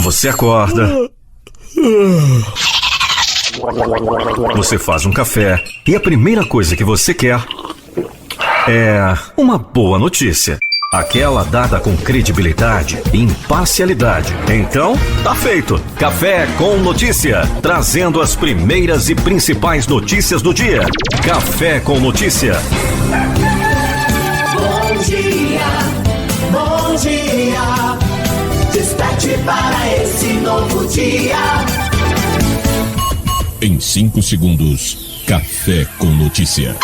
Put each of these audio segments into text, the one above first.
Você acorda. Você faz um café e a primeira coisa que você quer é uma boa notícia. Aquela dada com credibilidade e imparcialidade. Então, tá feito. Café com Notícia. Trazendo as primeiras e principais notícias do dia. Café com Notícia. Bom dia, bom dia. Desperte para esse novo dia. Em 5 segundos, Café com Notícia.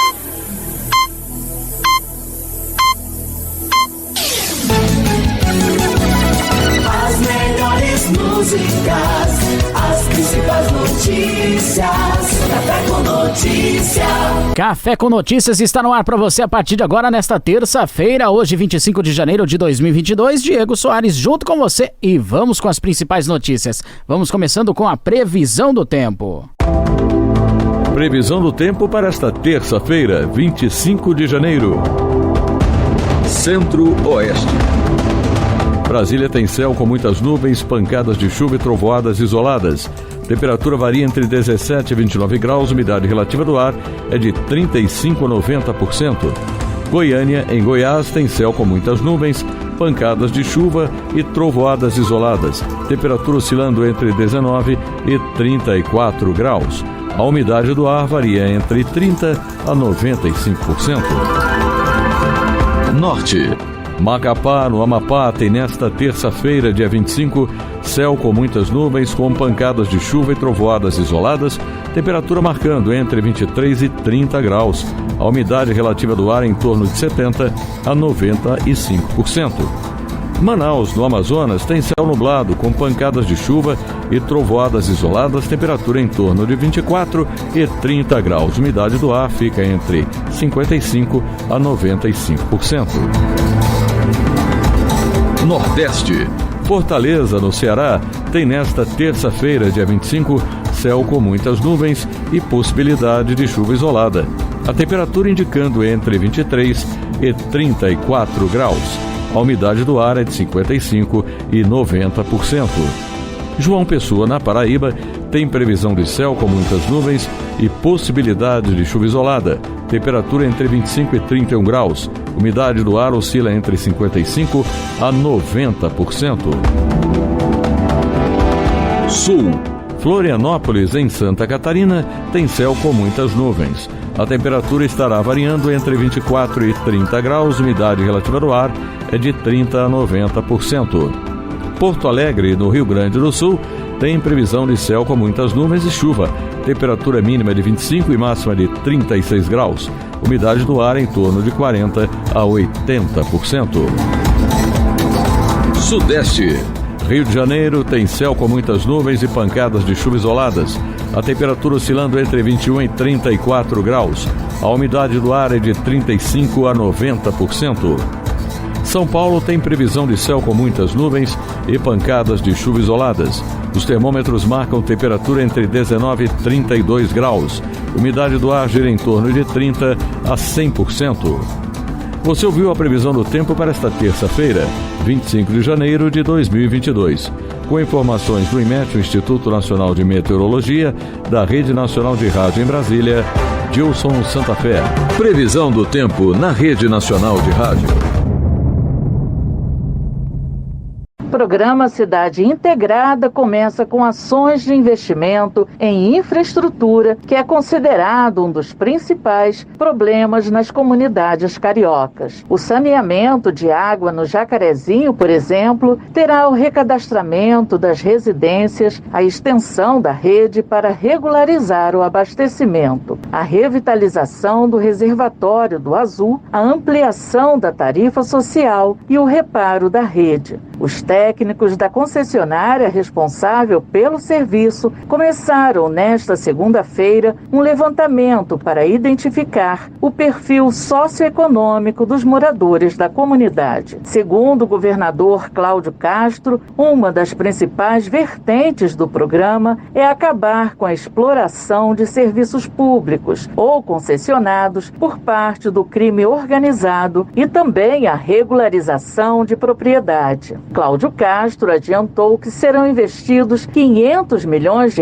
As melhores músicas, as principais notícias. Café com Notícia. Café com Notícias está no ar para você a partir de agora, nesta terça-feira, hoje 25 de janeiro de 2022. Diego Soares junto com você e vamos com as principais notícias. Vamos começando com a previsão do tempo. Previsão do tempo para esta terça-feira, 25 de janeiro. Centro-Oeste. Brasília tem céu com muitas nuvens, pancadas de chuva e trovoadas isoladas. Temperatura varia entre 17 e 29 graus, umidade relativa do ar é de 35% a 90%. Goiânia, em Goiás, tem céu com muitas nuvens, pancadas de chuva e trovoadas isoladas. Temperatura oscilando entre 19 e 34 graus. A umidade do ar varia entre 30% a 95%. Norte. Macapá, no Amapá, tem nesta terça-feira, dia 25, céu com muitas nuvens, com pancadas de chuva e trovoadas isoladas, temperatura marcando entre 23 e 30 graus. A umidade relativa do ar em torno de 70% a 95%. Manaus, no Amazonas, tem céu nublado, com pancadas de chuva e trovoadas isoladas, temperatura em torno de 24 e 30 graus. A umidade do ar fica entre 55% a 95%. Nordeste. Fortaleza, no Ceará, tem nesta terça-feira, dia 25, céu com muitas nuvens e possibilidade de chuva isolada. A temperatura indicando entre 23 e 34 graus. A umidade do ar é de 55% e 90%. João Pessoa, na Paraíba, tem previsão de céu com muitas nuvens e possibilidade de chuva isolada. Temperatura entre 25 e 31 graus. Umidade do ar oscila entre 55% a 90%. Sul. Florianópolis, em Santa Catarina, tem céu com muitas nuvens. A temperatura estará variando entre 24 e 30 graus. Umidade relativa do ar é de 30% a 90%. Porto Alegre, no Rio Grande do Sul, tem previsão de céu com muitas nuvens e chuva. Temperatura mínima de 25 e máxima de 36 graus. Umidade do ar em torno de 40% a 80%. Sudeste. Rio de Janeiro tem céu com muitas nuvens e pancadas de chuva isoladas. A temperatura oscilando entre 21 e 34 graus. A umidade do ar é de 35% a 90%. São Paulo tem previsão de céu com muitas nuvens e pancadas de chuva isoladas. Os termômetros marcam temperatura entre 19 e 32 graus. Umidade do ar gira em torno de 30% a 100%. Você ouviu a previsão do tempo para esta terça-feira, 25 de janeiro de 2022. Com informações do IMET, o Instituto Nacional de Meteorologia, da Rede Nacional de Rádio em Brasília, Gilson Santa Fé. Previsão do tempo na Rede Nacional de Rádio. O programa Cidade Integrada começa com ações de investimento em infraestrutura, que é considerado um dos principais problemas nas comunidades cariocas. O saneamento de água no Jacarezinho, por exemplo, terá o recadastramento das residências, a extensão da rede para regularizar o abastecimento, a revitalização do reservatório do Azul, a ampliação da tarifa social e o reparo da rede. Os técnicos da concessionária responsável pelo serviço começaram nesta segunda-feira um levantamento para identificar o perfil socioeconômico dos moradores da comunidade. Segundo o governador Cláudio Castro, uma das principais vertentes do programa é acabar com a exploração de serviços públicos ou concessionados por parte do crime organizado e também a regularização de propriedade. Cláudio Castro adiantou que serão investidos R$500 milhões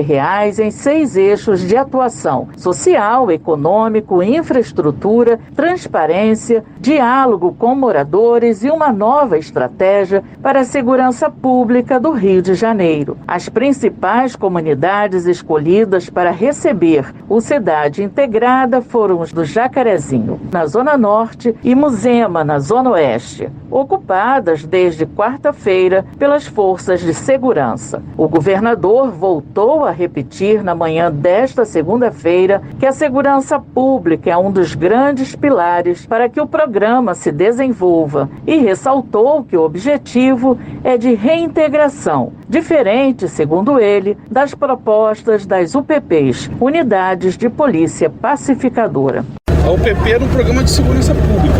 em 6 eixos de atuação: social, econômico, infraestrutura, transparência, diálogo com moradores e uma nova estratégia para a segurança pública do Rio de Janeiro. As principais comunidades escolhidas para receber o Cidade Integrada foram os do Jacarezinho, na Zona Norte, e Muzema, na Zona Oeste, ocupadas desde quarta-feira pelas forças de segurança. O governador voltou a repetir na manhã desta segunda-feira que a segurança pública é um dos grandes pilares para que o programa se desenvolva e ressaltou que o objetivo é de reintegração, diferente, segundo ele, das propostas das UPPs, Unidades de Polícia Pacificadora. A UPP era um programa de segurança pública,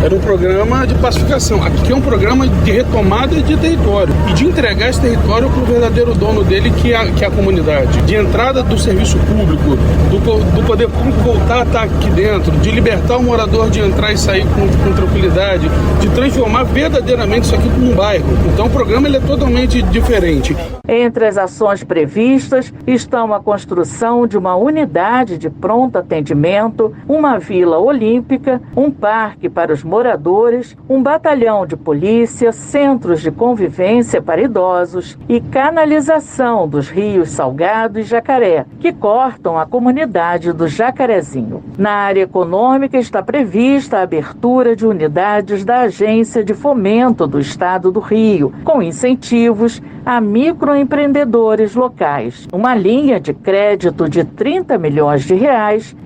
era um programa de pacificação. Aqui é um programa de retomada de território e de entregar esse território para o verdadeiro dono dele, que é a comunidade. De entrada do serviço público, do poder público voltar a estar aqui dentro, de libertar o morador de entrar e sair com tranquilidade, de transformar verdadeiramente isso aqui num bairro. Então o programa ele é totalmente diferente. Entre as ações previstas estão a construção de uma unidade de pronto atendimento, uma vila olímpica, um parque para os moradores, um batalhão de polícia, centros de convivência para idosos e canalização dos rios Salgado e Jacaré, que cortam a comunidade do Jacarezinho. Na área econômica está prevista a abertura de unidades da Agência de Fomento do Estado do Rio, com incentivos a microempreendedores locais. Uma linha de crédito de R$30 milhões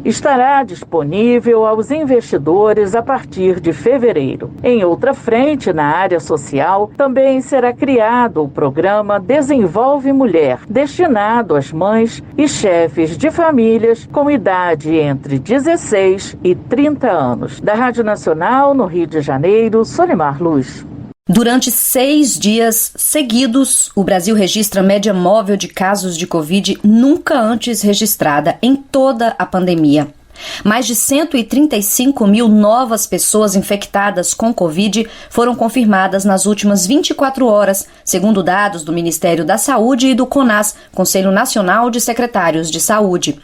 estará disponível aos investidores a partir de fevereiro. Em outra frente, na área social, também será criado o programa Desenvolve Mulher, destinado às mães e chefes de famílias com idade entre 16 e 30 anos. Da Rádio Nacional, no Rio de Janeiro, Solimar Luz. Durante 6 dias seguidos, o Brasil registra média móvel de casos de Covid nunca antes registrada em toda a pandemia. Mais de 135 mil novas pessoas infectadas com Covid foram confirmadas nas últimas 24 horas, segundo dados do Ministério da Saúde e do CONAS, Conselho Nacional de Secretários de Saúde.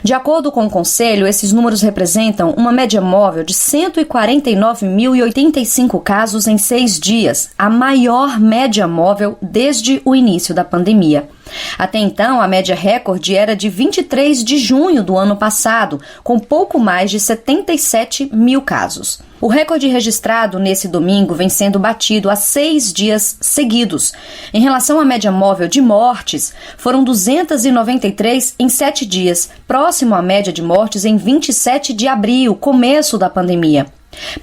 De acordo com o Conselho, esses números representam uma média móvel de 149.085 casos em 6 dias, a maior média móvel desde o início da pandemia. Até então, a média recorde era de 23 de junho do ano passado, com pouco mais de 77 mil casos. O recorde registrado nesse domingo vem sendo batido há 6 dias seguidos. Em relação à média móvel de mortes, foram 293 em 7 dias, próximo à média de mortes em 27 de abril, começo da pandemia.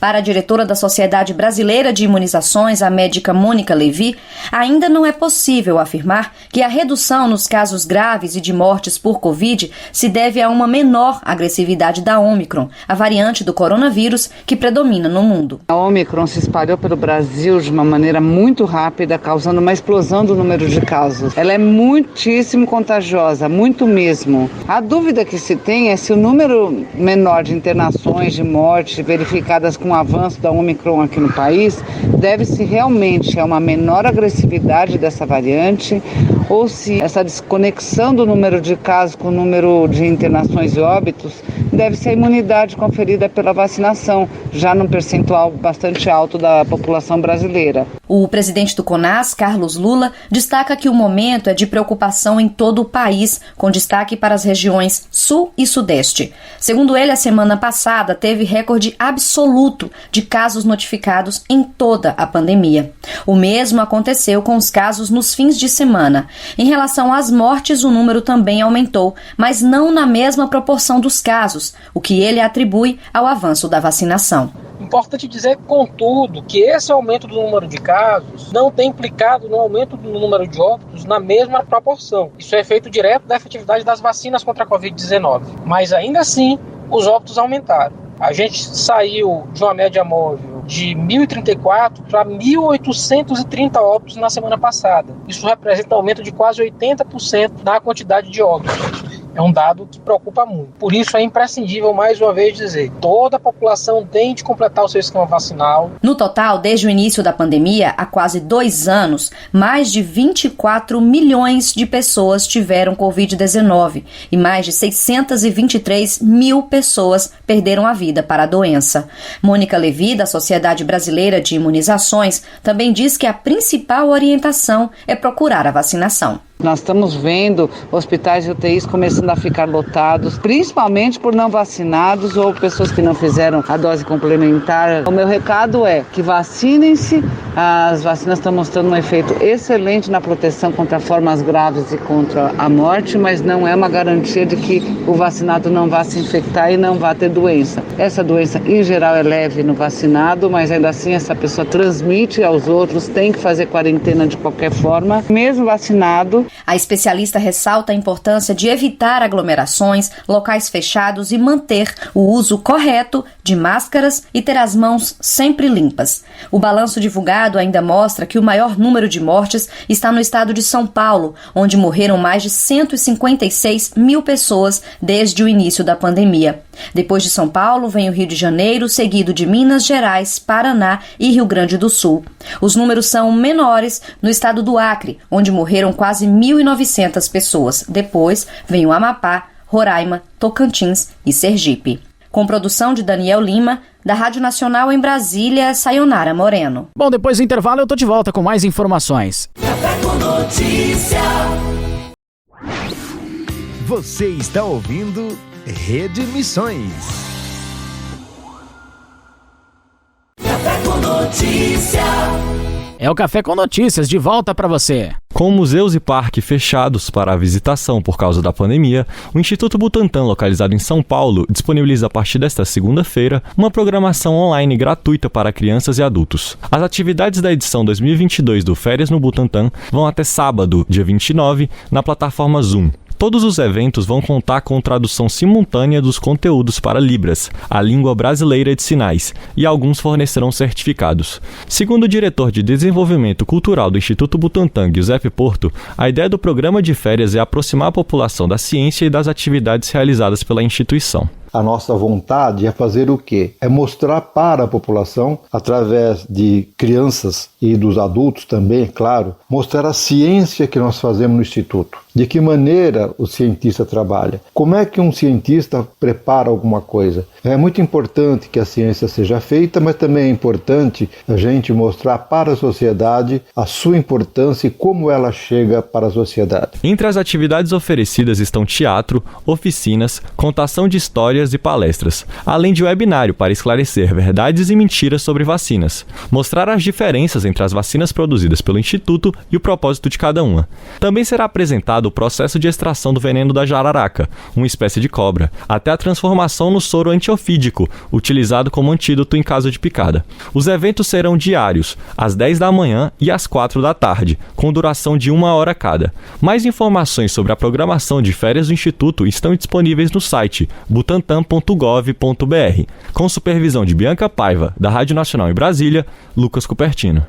Para a diretora da Sociedade Brasileira de Imunizações, a médica Mônica Levi, ainda não é possível afirmar que a redução nos casos graves e de mortes por Covid se deve a uma menor agressividade da Ômicron, a variante do coronavírus que predomina no mundo. A Ômicron se espalhou pelo Brasil de uma maneira muito rápida, causando uma explosão do número de casos. Ela é muitíssimo contagiosa, muito mesmo. A dúvida que se tem é se o número menor de internações, de mortes verificadas com o avanço da Ômicron aqui no país, deve-se realmente a uma menor agressividade dessa variante ou se essa desconexão do número de casos com o número de internações e óbitos deve-se à imunidade conferida pela vacinação, já num percentual bastante alto da população brasileira. O presidente do CONAS, Carlos Lula, destaca que o momento é de preocupação em todo o país, com destaque para as regiões Sul e Sudeste. Segundo ele, a semana passada teve recorde absoluto de casos notificados em toda a pandemia. O mesmo aconteceu com os casos nos fins de semana. Em relação às mortes, o número também aumentou, mas não na mesma proporção dos casos, o que ele atribui ao avanço da vacinação. Importante dizer, contudo, que esse aumento do número de casos não tem implicado no aumento do número de óbitos na mesma proporção. Isso é efeito direto da efetividade das vacinas contra a Covid-19. Mas ainda assim, os óbitos aumentaram. A gente saiu de uma média móvel de 1.034 para 1.830 óbitos na semana passada. Isso representa um aumento de quase 80% na quantidade de óbitos. É um dado que preocupa muito. Por isso é imprescindível, mais uma vez, dizer: toda a população tem de completar o seu esquema vacinal. No total, desde o início da pandemia, há quase 2 anos, mais de 24 milhões de pessoas tiveram Covid-19 e mais de 623 mil pessoas perderam a vida para a doença. Mônica Levi, da Sociedade Brasileira de Imunizações, também diz que a principal orientação é procurar a vacinação. Nós estamos vendo hospitais e UTIs começando a ficar lotados, principalmente por não vacinados ou pessoas que não fizeram a dose complementar. O meu recado é que vacinem-se. As vacinas estão mostrando um efeito excelente na proteção contra formas graves e contra a morte, mas não é uma garantia de que o vacinado não vá se infectar e não vá ter doença. Essa doença, em geral, é leve no vacinado, mas ainda assim essa pessoa transmite aos outros, tem que fazer quarentena de qualquer forma, mesmo vacinado. A especialista ressalta a importância de evitar aglomerações, locais fechados e manter o uso correto de máscaras e ter as mãos sempre limpas. O balanço divulgado ainda mostra que o maior número de mortes está no estado de São Paulo, onde morreram mais de 156 mil pessoas desde o início da pandemia. Depois de São Paulo, vem o Rio de Janeiro, seguido de Minas Gerais, Paraná e Rio Grande do Sul. Os números são menores no estado do Acre, onde morreram quase 1.900 pessoas. Depois vem o Amapá, Roraima, Tocantins e Sergipe. Com produção de Daniel Lima, da Rádio Nacional em Brasília, Sayonara Moreno. Bom, depois do intervalo eu tô de volta com mais informações. Café com Notícia. Você está ouvindo Rede Missões. Café com Notícia. É o Café com Notícias, de volta para você. Com museus e parques fechados para a visitação por causa da pandemia, o Instituto Butantan, localizado em São Paulo, disponibiliza a partir desta segunda-feira uma programação online gratuita para crianças e adultos. As atividades da edição 2022 do Férias no Butantan vão até sábado, dia 29, na plataforma Zoom. Todos os eventos vão contar com tradução simultânea dos conteúdos para Libras, a língua brasileira de sinais, e alguns fornecerão certificados. Segundo o diretor de Desenvolvimento Cultural do Instituto Butantan, Giuseppe Porto, a ideia do programa de férias é aproximar a população da ciência e das atividades realizadas pela instituição. A nossa vontade é fazer o quê? É mostrar para a população, através de crianças e dos adultos também, é claro, mostrar a ciência que nós fazemos no Instituto. De que maneira o cientista trabalha? Como é que um cientista prepara alguma coisa? É muito importante que a ciência seja feita, mas também é importante a gente mostrar para a sociedade a sua importância e como ela chega para a sociedade. Entre as atividades oferecidas estão teatro, oficinas, contação de histórias e palestras, além de webinário para esclarecer verdades e mentiras sobre vacinas, mostrar as diferenças entre as vacinas produzidas pelo Instituto e o propósito de cada uma. Também será apresentado o processo de extração do veneno da jararaca, uma espécie de cobra, até a transformação no soro antiofídico, utilizado como antídoto em caso de picada. Os eventos serão diários, às 10 da manhã e às 4 da tarde, com duração de 1 hora cada. Mais informações sobre a programação de férias do Instituto estão disponíveis no site butantan.gov.br, com supervisão de Bianca Paiva, da Rádio Nacional em Brasília, Lucas Cupertino.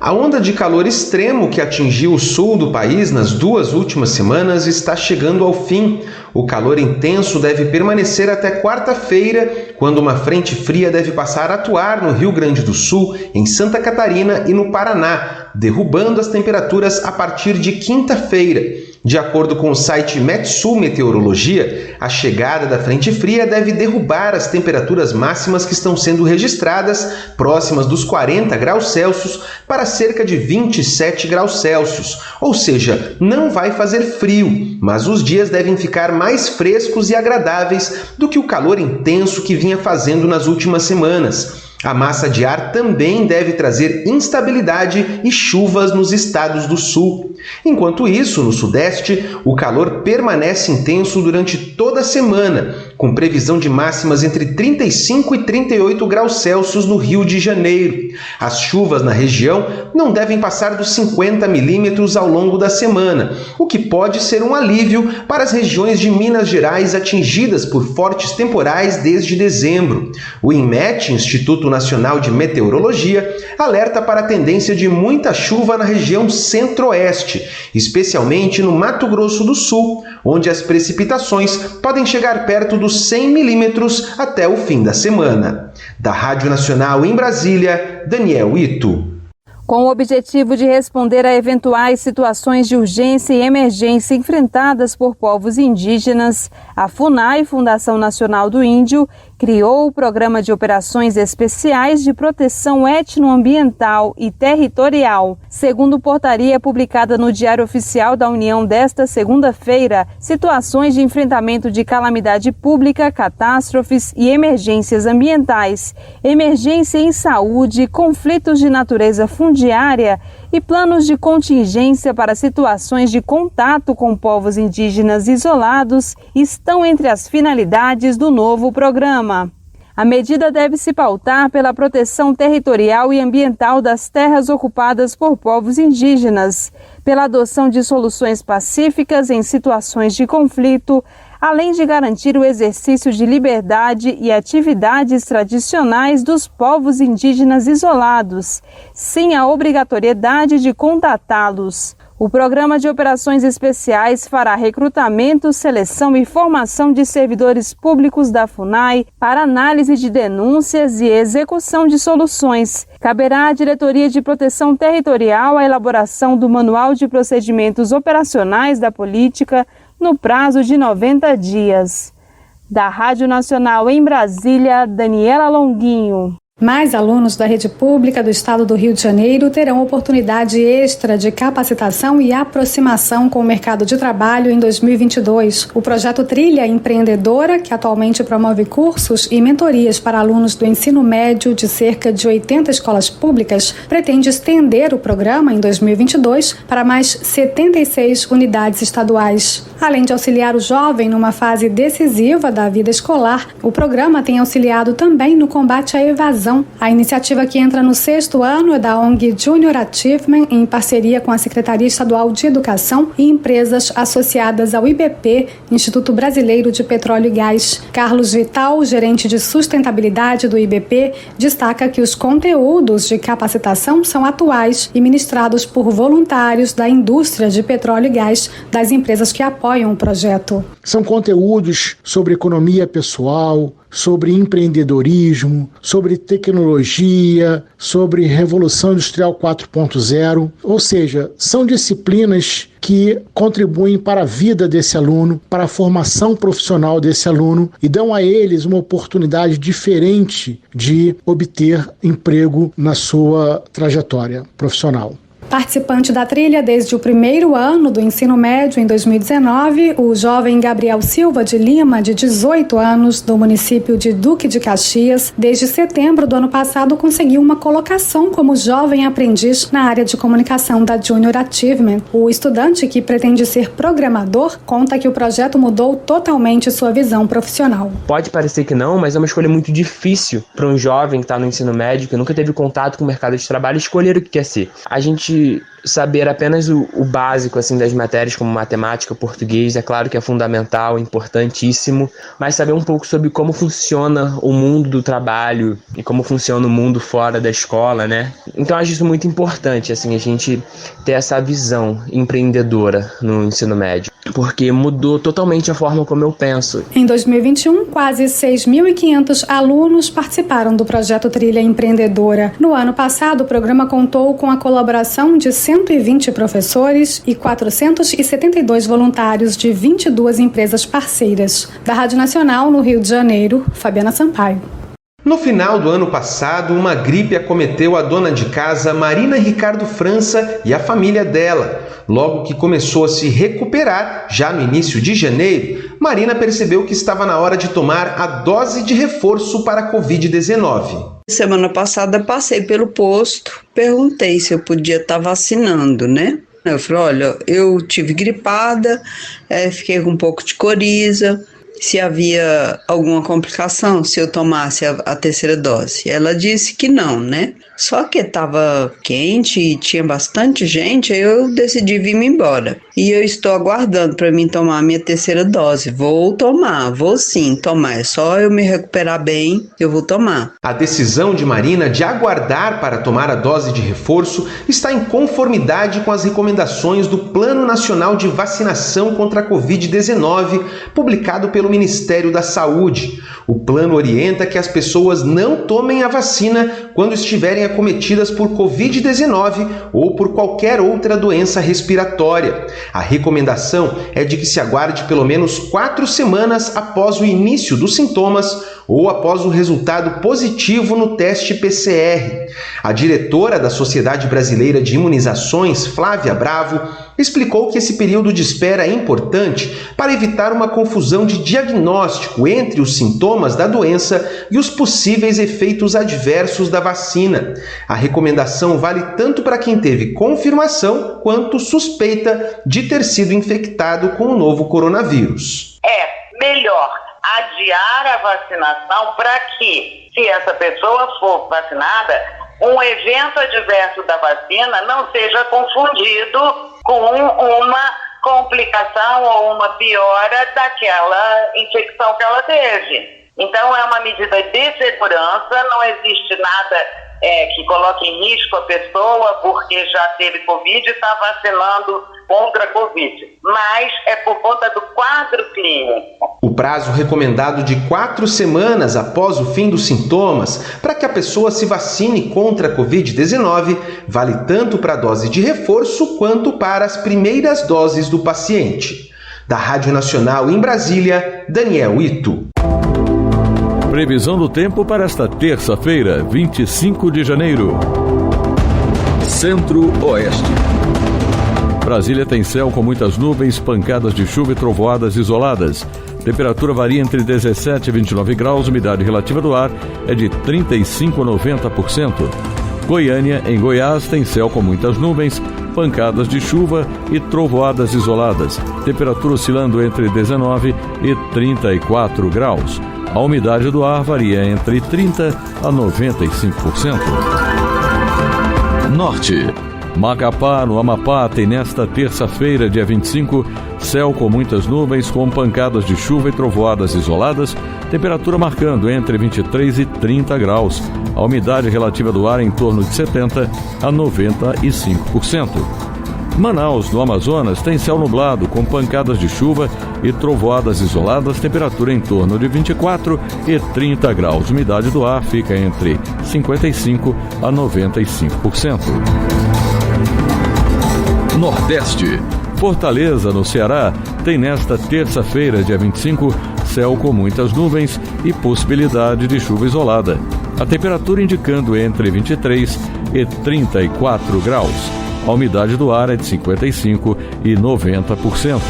A onda de calor extremo que atingiu o sul do país nas 2 últimas semanas está chegando ao fim. O calor intenso deve permanecer até quarta-feira, quando uma frente fria deve passar a atuar no Rio Grande do Sul, em Santa Catarina e no Paraná, derrubando as temperaturas a partir de quinta-feira. De acordo com o site Metsul Meteorologia, a chegada da frente fria deve derrubar as temperaturas máximas que estão sendo registradas próximas dos 40 graus Celsius para cerca de 27 graus Celsius, ou seja, não vai fazer frio, mas os dias devem ficar mais frescos e agradáveis do que o calor intenso que vinha fazendo nas últimas semanas. A massa de ar também deve trazer instabilidade e chuvas nos estados do sul. Enquanto isso, no sudeste, o calor permanece intenso durante toda a semana, com previsão de máximas entre 35 e 38 graus Celsius no Rio de Janeiro. As chuvas na região não devem passar dos 50 milímetros ao longo da semana, o que pode ser um alívio para as regiões de Minas Gerais atingidas por fortes temporais desde dezembro. O INMET, Instituto Nacional de Meteorologia, alerta para a tendência de muita chuva na região centro-oeste, especialmente no Mato Grosso do Sul, onde as precipitações podem chegar perto dos 100 milímetros até o fim da semana. Da Rádio Nacional em Brasília, Daniel Ito. Com o objetivo de responder a eventuais situações de urgência e emergência enfrentadas por povos indígenas, a FUNAI, Fundação Nacional do Índio, criou o Programa de Operações Especiais de Proteção Etnoambiental e Territorial. Segundo portaria publicada no Diário Oficial da União desta segunda-feira, situações de enfrentamento de calamidade pública, catástrofes e emergências ambientais, emergência em saúde, conflitos de natureza fundiária e planos de contingência para situações de contato com povos indígenas isolados estão entre as finalidades do novo programa. A medida deve se pautar pela proteção territorial e ambiental das terras ocupadas por povos indígenas, pela adoção de soluções pacíficas em situações de conflito, além de garantir o exercício de liberdade e atividades tradicionais dos povos indígenas isolados, sem a obrigatoriedade de contatá-los. O Programa de Operações Especiais fará recrutamento, seleção e formação de servidores públicos da FUNAI para análise de denúncias e execução de soluções. Caberá à Diretoria de Proteção Territorial a elaboração do Manual de Procedimentos Operacionais da Política no prazo de 90 dias. Da Rádio Nacional em Brasília, Daniela Longuinho. Mais alunos da rede pública do estado do Rio de Janeiro terão oportunidade extra de capacitação e aproximação com o mercado de trabalho em 2022. O projeto Trilha Empreendedora, que atualmente promove cursos e mentorias para alunos do ensino médio de cerca de 80 escolas públicas, pretende estender o programa em 2022 para mais 76 unidades estaduais. Além de auxiliar o jovem numa fase decisiva da vida escolar, o programa tem auxiliado também no combate à evasão. A iniciativa, que entra no 6º ano, é da ONG Junior Achievement, em parceria com a Secretaria Estadual de Educação e empresas associadas ao IBP, Instituto Brasileiro de Petróleo e Gás. Carlos Vital, gerente de sustentabilidade do IBP, destaca que os conteúdos de capacitação são atuais e ministrados por voluntários da indústria de petróleo e gás das empresas que apoiam o projeto. São conteúdos sobre economia pessoal, sobre empreendedorismo, sobre tecnologia, sobre Revolução Industrial 4.0, ou seja, são disciplinas que contribuem para a vida desse aluno, para a formação profissional desse aluno e dão a eles uma oportunidade diferente de obter emprego na sua trajetória profissional. Participante da trilha desde o primeiro ano do ensino médio em 2019, o jovem Gabriel Silva de Lima, de 18 anos, do município de Duque de Caxias, desde setembro do ano passado conseguiu uma colocação como jovem aprendiz na área de comunicação da Junior Achievement. O estudante, que pretende ser programador, conta que o projeto mudou totalmente sua visão profissional. Pode parecer que não, mas é uma escolha muito difícil para um jovem que está no ensino médio, que nunca teve contato com o mercado de trabalho, escolher o que quer ser. A gente saber apenas o básico assim das matérias como matemática, português, é claro que é fundamental, importantíssimo, mas saber um pouco sobre como funciona o mundo do trabalho e como funciona o mundo fora da escola, né? Então acho isso muito importante, assim, a gente ter essa visão empreendedora no ensino médio, porque mudou totalmente a forma como eu penso. Em 2021, quase 6.500 alunos participaram do projeto Trilha Empreendedora. No ano passado, o programa contou com a colaboração de 120 professores e 472 voluntários de 22 empresas parceiras. Da Rádio Nacional, no Rio de Janeiro, Fabiana Sampaio. No final do ano passado, uma gripe acometeu a dona de casa Marina Ricardo França e a família dela. Logo que começou a se recuperar, já no início de janeiro, Marina percebeu que estava na hora de tomar a dose de reforço para a Covid-19. Semana passada passei pelo posto, perguntei se eu podia estar vacinando, né? Eu falei, olha, eu tive gripada, fiquei com um pouco de coriza, se havia alguma complicação se eu tomasse a terceira dose. Ela disse que não, né? Só que estava quente e tinha bastante gente, aí eu decidi vir-me embora. E eu estou aguardando para mim tomar a minha terceira dose. Vou sim tomar. É só eu me recuperar bem, eu vou tomar. A decisão de Marina de aguardar para tomar a dose de reforço está em conformidade com as recomendações do Plano Nacional de Vacinação contra a Covid-19, publicado pelo Ministério da Saúde. O plano orienta que as pessoas não tomem a vacina quando estiverem acometidas por Covid-19 ou por qualquer outra doença respiratória. A recomendação é de que se aguarde pelo menos 4 semanas após o início dos sintomas ou após o resultado positivo no teste PCR. A diretora da Sociedade Brasileira de Imunizações, Flávia Bravo, explicou que esse período de espera é importante para evitar uma confusão de diagnóstico entre os sintomas da doença e os possíveis efeitos adversos da vacina. A recomendação vale tanto para quem teve confirmação quanto suspeita de ter sido infectado com o novo coronavírus. É melhor adiar a vacinação para que, se essa pessoa for vacinada, um evento adverso da vacina não seja confundido com uma complicação ou uma piora daquela infecção que ela teve. Então é uma medida de segurança, não existe nada que coloque em risco a pessoa porque já teve Covid e está vacinando contra a Covid, mas é por conta do quadro clínico. O prazo recomendado de 4 semanas após o fim dos sintomas para que a pessoa se vacine contra a Covid-19 vale tanto para a dose de reforço quanto para as primeiras doses do paciente. Da Rádio Nacional em Brasília, Daniel Ito. Previsão do tempo para esta terça-feira, 25 de janeiro. Centro-Oeste. Brasília tem céu com muitas nuvens, pancadas de chuva e trovoadas isoladas. Temperatura varia entre 17 e 29 graus, umidade relativa do ar é de 35% a 90%. Goiânia, em Goiás, tem céu com muitas nuvens, pancadas de chuva e trovoadas isoladas. Temperatura oscilando entre 19 e 34 graus. A umidade do ar varia entre 30% a 95%. Norte. Macapá, no Amapá, tem nesta terça-feira, dia 25, céu com muitas nuvens, com pancadas de chuva e trovoadas isoladas, temperatura marcando entre 23 e 30 graus. A umidade relativa do ar em torno de 70% a 95%. Manaus, no Amazonas, tem céu nublado, com pancadas de chuva e trovoadas isoladas, temperatura em torno de 24 e 30 graus. Umidade do ar fica entre 55% a 95%. Nordeste. Fortaleza, no Ceará, tem nesta terça-feira, dia 25, céu com muitas nuvens e possibilidade de chuva isolada. A temperatura indicando entre 23 e 34 graus. A umidade do ar é de 55% e 90%.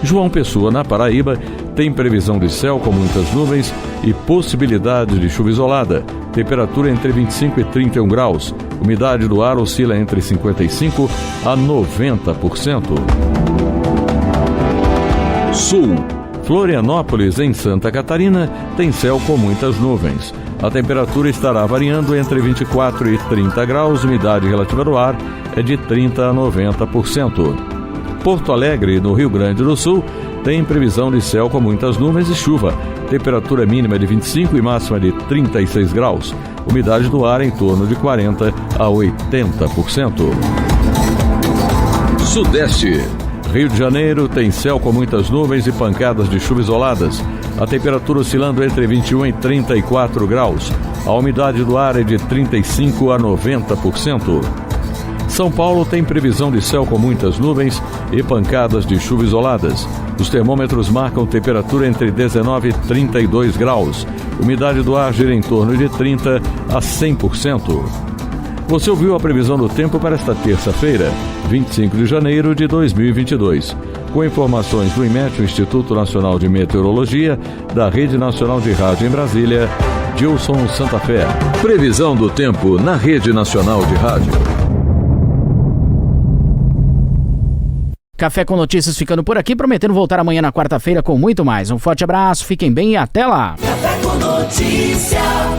João Pessoa, na Paraíba, tem previsão de céu com muitas nuvens e possibilidade de chuva isolada. Temperatura entre 25 e 31 graus. Umidade do ar oscila entre 55% a 90%. Sul. Florianópolis, em Santa Catarina, tem céu com muitas nuvens. A temperatura estará variando entre 24 e 30 graus, umidade relativa do ar é de 30% a 90%. Porto Alegre, no Rio Grande do Sul, tem previsão de céu com muitas nuvens e chuva. Temperatura mínima de 25 e máxima de 36 graus. Umidade do ar em torno de 40% a 80%. Sudeste. Rio de Janeiro tem céu com muitas nuvens e pancadas de chuva isoladas. A temperatura oscilando entre 21 e 34 graus. A umidade do ar é de 35% a 90%. São Paulo tem previsão de céu com muitas nuvens e pancadas de chuva isoladas. Os termômetros marcam temperatura entre 19 e 32 graus. Umidade do ar gira em torno de 30% a 100%. Você ouviu a previsão do tempo para esta terça-feira, 25 de janeiro de 2022. Com informações do IMET, o Instituto Nacional de Meteorologia, da Rede Nacional de Rádio em Brasília, Gilson Santa Fé. Previsão do tempo na Rede Nacional de Rádio. Café com Notícias ficando por aqui, prometendo voltar amanhã na quarta-feira com muito mais. Um forte abraço, fiquem bem e até lá. Café com Notícia.